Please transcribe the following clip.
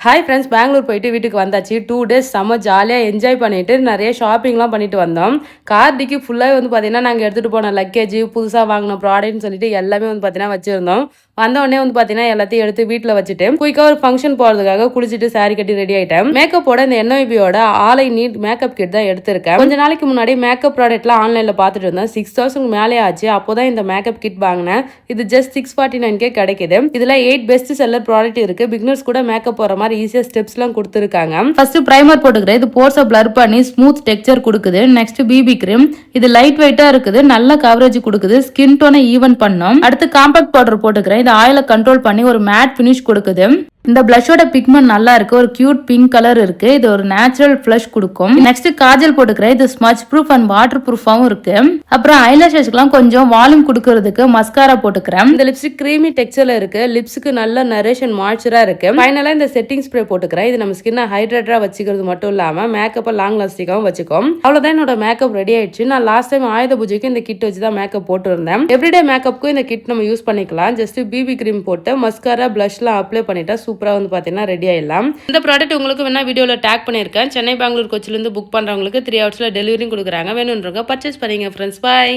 Hi friends, Bangalore போயிட்டு வீட்டுக்கு வந்தாச்சு. 2 டேஸ் செம்ம ஜாலியாக என்ஜாய் பண்ணிட்டு நிறைய ஷாப்பிங்லாம் பண்ணிட்டு வந்தோம். கார்டிக்கு ஃபுல்லாக வந்து பார்த்தீங்கன்னா நாங்கள் எடுத்துகிட்டு போன லக்கேஜ், புதுசாக வாங்கின ப்ராடக்ட்னு சொல்லிட்டு எல்லாமே வந்து பார்த்தீங்கன்னா வச்சுருந்தோம். வந்தோடனே வந்து பார்த்தீங்கன்னா எல்லாத்தையும் எடுத்து வீட்டில் வச்சுட்டு குயிக்காக ஒரு ஃபங்க்ஷன் போகிறதுக்காக குளிச்சுட்டு சாரி கட்டி ரெடி ஆகிட்டேன். மேக்கப்போட இந்த NYBயோட ஆலை நீட் மேக்கப் கிட் தான் எடுத்திருக்கேன். கொஞ்ச நாளைக்கு முன்னாடி மேக்கப் ப்ராடக்ட்லாம் ஆன்லைனில் பார்த்துட்டு இருந்தேன். 6000 மேலே ஆச்சு. அப்போ தான் இந்த மேக்கப் கிட் வாங்கினேன். இது ஜஸ்ட் 649 கிடைக்குது. இதில் 8 பெஸ்ட் செல்லர் ப்ராடக்ட் இருக்குது. பிகினர்ஸ் கூட மேக்கப் போகிற மாதிரி ஈஸியா ஸ்டெப்ஸ்லாம் கொடுத்துருக்காங்க. ஃபர்ஸ்ட் பிரைமர் போட்டுக்கிறேன். இது போர்ஸை பிளர் பண்ணி ஸ்மூத் டெக்ஸ்சர் கொடுக்குது. Next BB cream. இது லைட் வெயிட்டா இருக்குது, நல்ல கவரேஜ் கொடுக்குது, ஸ்கின் டோனை ஈவன் பண்ணும். அடுத்து காம்பாக்ட் பவுடர் போட்டுக்கிறேன். இது ஆயிலை கண்ட்ரோல் பண்ணி ஒரு மேட் பினிஷ் கொடுக்குது. இந்த பிளஷோட பிக்மெண்ட் நல்லா இருக்கு. ஒரு கியூட் பிங்க் கலர் இருக்கு. இது ஒரு நேச்சுரல் ஃபிளஷ் கொடுக்கும். நெக்ஸ்ட் காஜல் போட்டுக்கிறேன். இது ஸ்மட்ச் ப்ரூஃப் அண்ட் வாட்டர் ப்ரூஃபாவும் இருக்கு. அப்புறம் ஐலாஷஸ்க்குலாம் கொஞ்சம் வால்யூம் கொடுக்கறதுக்கு மஸ்காரா போட்டுக்கிறேன். இந்த லிப்ஸ்டிக் கிரீமி டெக்ஸ்சர்ல இருக்கு. லிப்ஸ்க்கு நல்ல நரேஷன் மாய்ச்சரா இருக்கு. ஃபைனலா இந்த செட்டிங் ஸ்ப்ரே போட்டுக்கிறேன். இது நம்ம ஸ்கின்னை ஹைட்ரேட்டரா வச்சுக்கிறது மட்டும் இல்லாம மேக்கப்பை லாங் லாஸ்டிக்காவும் வச்சுக்கும். அவ்வளவுதான், என்னோட மேக்கப் ரெடி ஆயிடுச்சு. நான் லாஸ்ட் டைம் ஆயுத பூஜைக்கு இந்த கிட் வச்சு தான் மேக்கப் போட்டுருந்தேன். எவ்ரிடே மேக்கப்புக்கும் இந்த கிட் நம்ம யூஸ் பண்ணிக்கலாம். ஜஸ்ட் பிபி கிரீம் போட்டு மஸ்காரா பிளஷ்லாம் அப்ளை பண்ணிட்டா சூப்பரா வந்து பாத்தீங்கன்னா ரெடி ஆயிடலாம். இந்த ப்ராடக்ட் உங்களுக்கு வேணா வீடியோல டேக் பண்ணிருக்கேன். சென்னை பெங்களூர் கொச்சில இருந்து புக் பண்றவங்களுக்கு 3 ஹவர்ஸ்ல டெலிவரி கொடுக்குறாங்க. வேணும்ன்றவங்க பர்ச்சேஸ் பண்ணீங்க ஃப்ரெண்ட்ஸ். பை.